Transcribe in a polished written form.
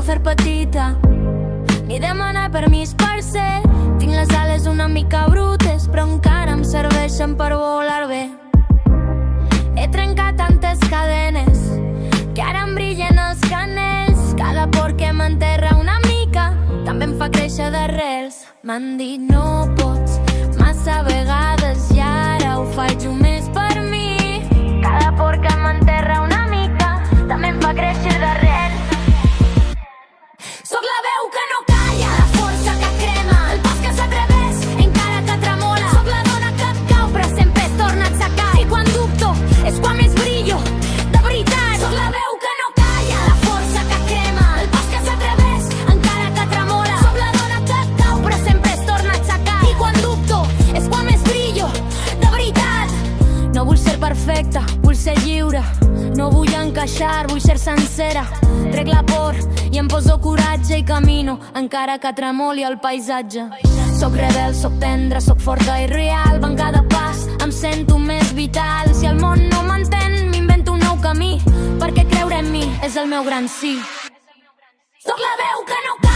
intento fer petita ni demanar permís per ser. Tinc les ales una mica brutes, però encara em serveixen per volar bé. He trencat tantes cadenes que ara em brillen els canells. Cada por que m'enterra una mica també em fa créixer d'arrels. M'han dit no pots massa vegades i ara ho faig només per mi. Cada por que m'enterra una mica també em fa créixer d'arrels. Soc la veu que no calla, la força que crema, el pas que s'atreveix encara que tremola. Soc la dona que et cau però sempre es torna a aixecar. I quan dubto és quan més brillo, de veritat. Soc la veu que no calla, la força que crema, el pas que s'atreveix encara que tremola. Soc la dona que et cau però sempre es torna a aixecar. I quan dubto és quan més brillo, de veritat. No vull ser perfecta, vull ser lliure. No vull encaixar, vull ser sencera. Trec la por i em poso coratge i camino, encara que tremoli el paisatge. Soc rebel, soc tendra, soc forta i real. En cada pas em sento més vital. Si el món no m'entén, m'invento un nou camí, perquè creure en mi és el meu gran sí. Soc la veu que no calla.